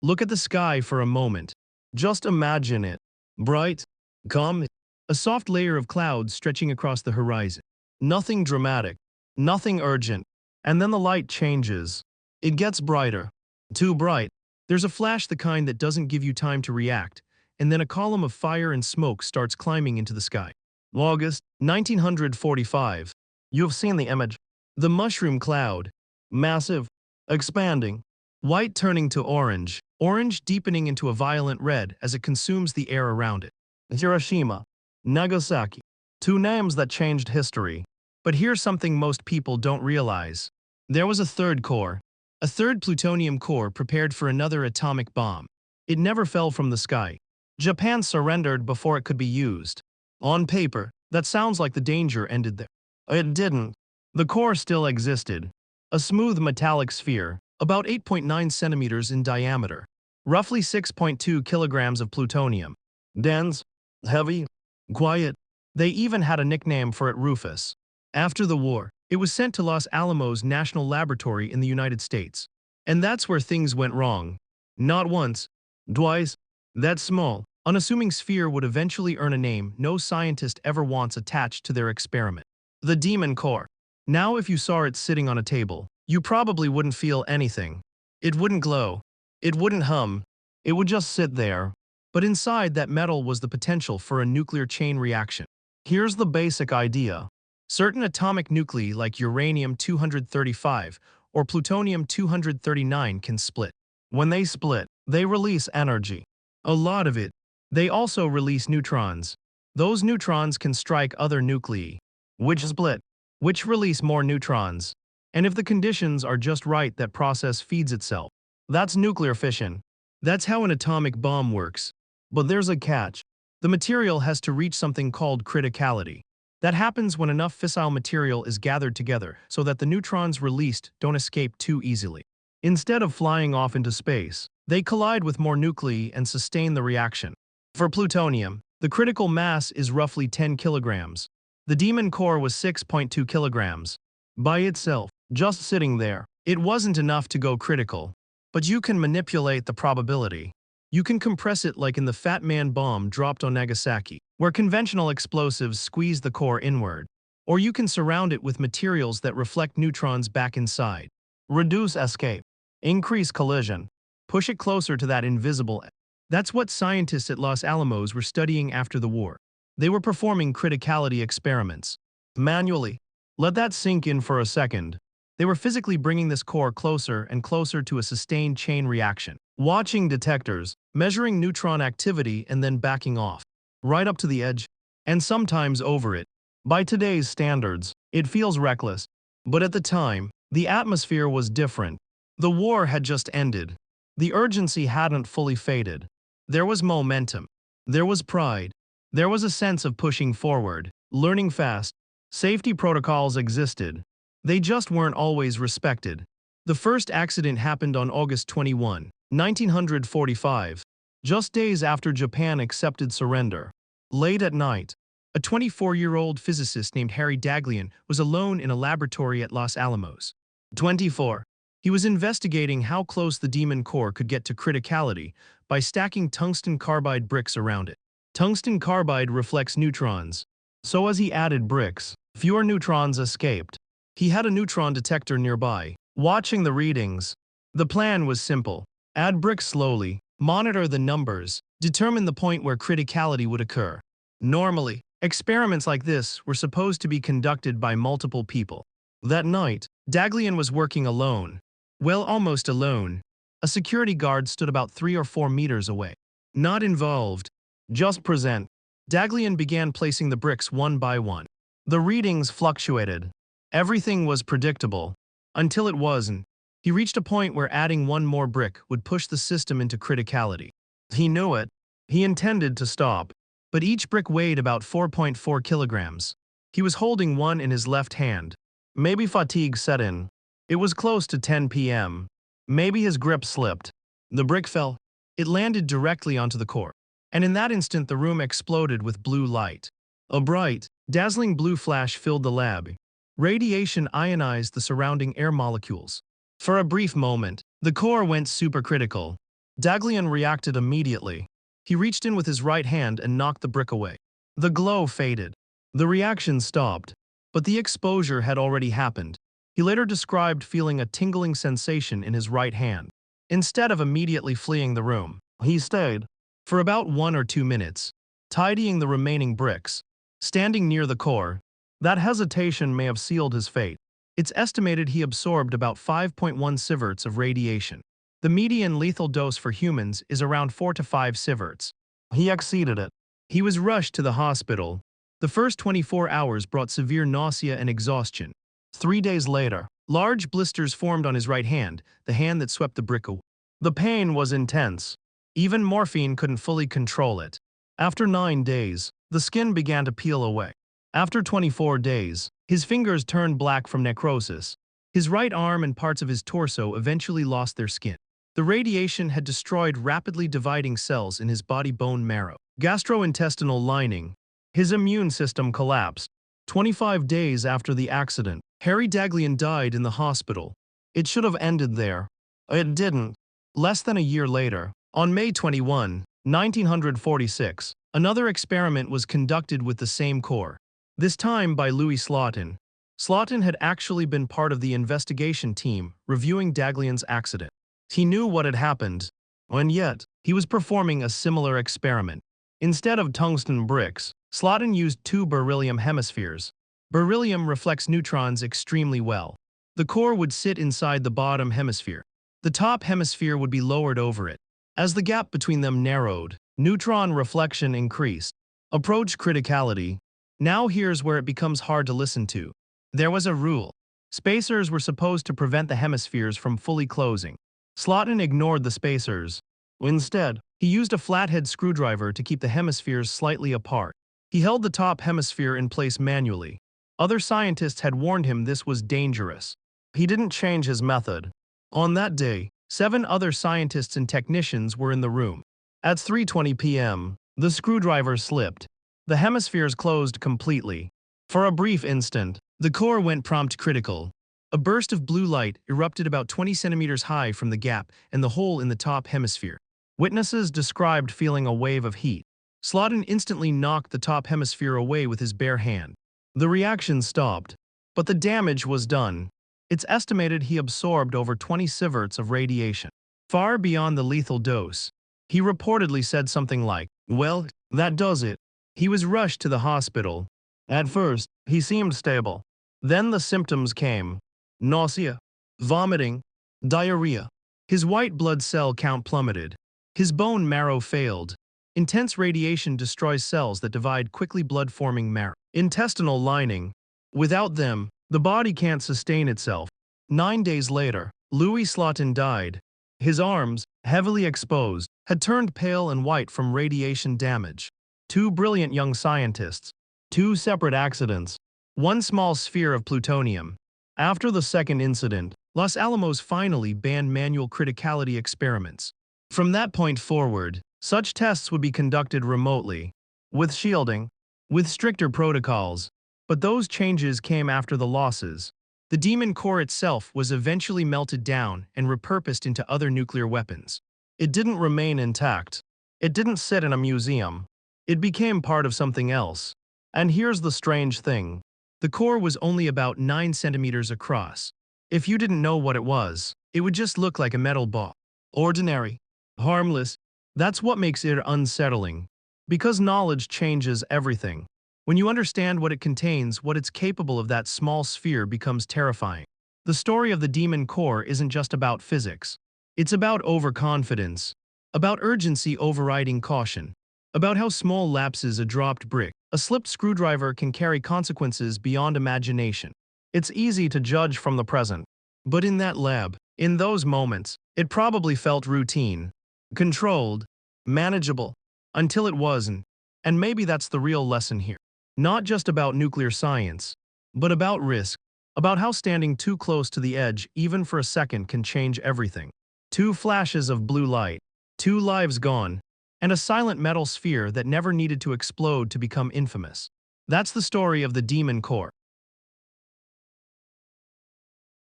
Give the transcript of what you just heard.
Look at the sky for a moment. Just imagine it. Bright, calm, a soft layer of clouds stretching across the horizon. Nothing dramatic, nothing urgent. And then the light changes. It gets brighter. Too bright. There's a flash, the kind that doesn't give you time to react, and then a column of fire and smoke starts climbing into the sky. August 1945. You've seen the image. The mushroom cloud. Massive. Expanding. White turning to orange. Orange deepening into a violent red as it consumes the air around it. Hiroshima. Nagasaki. Two names that changed history. But here's something most people don't realize. There was a third core. A third plutonium core prepared for another atomic bomb. It never fell from the sky. Japan surrendered before it could be used. On paper, that sounds like the danger ended there. It didn't. The core still existed. A smooth metallic sphere, about 8.9 centimeters in diameter. Roughly 6.2 kilograms of plutonium. Dense, heavy, quiet. They even had a nickname for it, Rufus. After the war, it was sent to Los Alamos National Laboratory in the United States. And that's where things went wrong. Not once, twice. That small, unassuming sphere would eventually earn a name no scientist ever wants attached to their experiment. The demon core. Now if you saw it sitting on a table, you probably wouldn't feel anything. It wouldn't glow. It wouldn't hum. It would just sit there. But inside that metal was the potential for a nuclear chain reaction. Here's the basic idea. Certain atomic nuclei like uranium-235 or plutonium-239 can split. When they split, they release energy. A lot of it. They also release neutrons. Those neutrons can strike other nuclei, which split, which release more neutrons. And if the conditions are just right, that process feeds itself. That's nuclear fission. That's how an atomic bomb works. But there's a catch. The material has to reach something called criticality. That happens when enough fissile material is gathered together so that the neutrons released don't escape too easily. Instead of flying off into space, they collide with more nuclei and sustain the reaction. For plutonium, the critical mass is roughly 10 kilograms. The demon core was 6.2 kilograms. By itself, just sitting there, it wasn't enough to go critical. But you can manipulate the probability. You can compress it like in the Fat Man bomb dropped on Nagasaki, where conventional explosives squeeze the core inward. Or you can surround it with materials that reflect neutrons back inside. Reduce escape. Increase collision. Push it closer to that invisible edge. That's what scientists at Los Alamos were studying after the war. They were performing criticality experiments. Manually. Let that sink in for a second. They were physically bringing this core closer and closer to a sustained chain reaction. Watching detectors, measuring neutron activity and then backing off. Right up to the edge. And sometimes over it. By today's standards, it feels reckless. But at the time, the atmosphere was different. The war had just ended. The urgency hadn't fully faded. There was momentum. There was pride. There was a sense of pushing forward, learning fast. Safety protocols existed. They just weren't always respected. The first accident happened on August 21, 1945, just days after Japan accepted surrender. Late at night, a 24-year-old physicist named Daghlian was alone in a laboratory at Los Alamos. 24. He was investigating how close the demon core could get to criticality by stacking tungsten carbide bricks around it. Tungsten carbide reflects neutrons. So as he added bricks, fewer neutrons escaped. He had a neutron detector nearby, watching the readings. The plan was simple. Add bricks slowly, monitor the numbers, determine the point where criticality would occur. Normally, experiments like this were supposed to be conducted by multiple people. That night, Daghlian was working alone. Well, almost alone. A security guard stood about 3 or 4 meters away. Not involved. Just present. Daghlian began placing the bricks one by one. The readings fluctuated. Everything was predictable. Until it wasn't. He reached a point where adding one more brick would push the system into criticality. He knew it. He intended to stop. But each brick weighed about 4.4 kilograms. He was holding one in his left hand. Maybe fatigue set in. It was close to 10 p.m. Maybe his grip slipped. The brick fell. It landed directly onto the core. And in that instant the room exploded with blue light. A bright, dazzling blue flash filled the lab. Radiation ionized the surrounding air molecules. For a brief moment, the core went supercritical. Daghlian reacted immediately. He reached in with his right hand and knocked the brick away. The glow faded. The reaction stopped, but the exposure had already happened. He later described feeling a tingling sensation in his right hand. Instead of immediately fleeing the room, he stayed for about 1 or 2 minutes, tidying the remaining bricks. Standing near the core, that hesitation may have sealed his fate. It's estimated he absorbed about 5.1 sieverts of radiation. The median lethal dose for humans is around 4 to 5 sieverts. He exceeded it. He was rushed to the hospital. The first 24 hours brought severe nausea and exhaustion. 3 days later, large blisters formed on his right hand, the hand that swept the brick away. The pain was intense. Even morphine couldn't fully control it. After 9 days, the skin began to peel away. After 24 days, his fingers turned black from necrosis. His right arm and parts of his torso eventually lost their skin. The radiation had destroyed rapidly dividing cells in his body bone marrow, gastrointestinal lining. His immune system collapsed. 25 days after the accident, Harry Daghlian died in the hospital. It should have ended there. It didn't. Less than a year later, on May 21, 1946, another experiment was conducted with the same core. This time by Slotin. Slotin had actually been part of the investigation team reviewing Daghlian's accident. He knew what had happened, and yet, he was performing a similar experiment. Instead of tungsten bricks, Slotin used 2 beryllium hemispheres. Beryllium reflects neutrons extremely well. The core would sit inside the bottom hemisphere. The top hemisphere would be lowered over it. As the gap between them narrowed, neutron reflection increased. Approach criticality. Now here's where it becomes hard to listen to. There was a rule. Spacers were supposed to prevent the hemispheres from fully closing. Slotin ignored the spacers. Instead, he used a flathead screwdriver to keep the hemispheres slightly apart. He held the top hemisphere in place manually. Other scientists had warned him this was dangerous. He didn't change his method. On that day, 7 other scientists and technicians were in the room. At 3:20 p.m., the screwdriver slipped. The hemispheres closed completely. For a brief instant, the core went prompt critical. A burst of blue light erupted about 20 centimeters high from the gap and the hole in the top hemisphere. Witnesses described feeling a wave of heat. Slotin instantly knocked the top hemisphere away with his bare hand. The reaction stopped, but the damage was done. It's estimated he absorbed over 20 sieverts of radiation, far beyond the lethal dose. He reportedly said something like, "Well, that does it." He was rushed to the hospital. At first, he seemed stable. Then the symptoms came. Nausea, vomiting, diarrhea. His white blood cell count plummeted. His bone marrow failed. Intense radiation destroys cells that divide quickly blood-forming marrow. Intestinal lining. Without them, the body can't sustain itself. 9 days later, Slotin died. His arms, heavily exposed, had turned pale and white from radiation damage. 2 brilliant young scientists. 2 separate accidents. 1 small sphere of plutonium. After the second incident, Los Alamos finally banned manual criticality experiments. From that point forward, such tests would be conducted remotely, with shielding, with stricter protocols. But those changes came after the losses. The demon core itself was eventually melted down and repurposed into other nuclear weapons. It didn't remain intact. It didn't sit in a museum. It became part of something else. And here's the strange thing. The core was only about 9 centimeters across. If you didn't know what it was, it would just look like a metal ball. Ordinary. Harmless. That's what makes it unsettling. Because knowledge changes everything. When you understand what it contains, what it's capable of, that small sphere becomes terrifying. The story of the demon core isn't just about physics. It's about overconfidence. About urgency overriding caution. About how small lapses, a dropped brick, a slipped screwdriver can carry consequences beyond imagination. It's easy to judge from the present. But in that lab, in those moments, it probably felt routine, controlled, manageable, until it wasn't. And maybe that's the real lesson here. Not just about nuclear science, but about risk. About how standing too close to the edge, even for a second, can change everything. 2 flashes of blue light, 2 lives gone, and a silent metal sphere that never needed to explode to become infamous. That's the story of the demon core.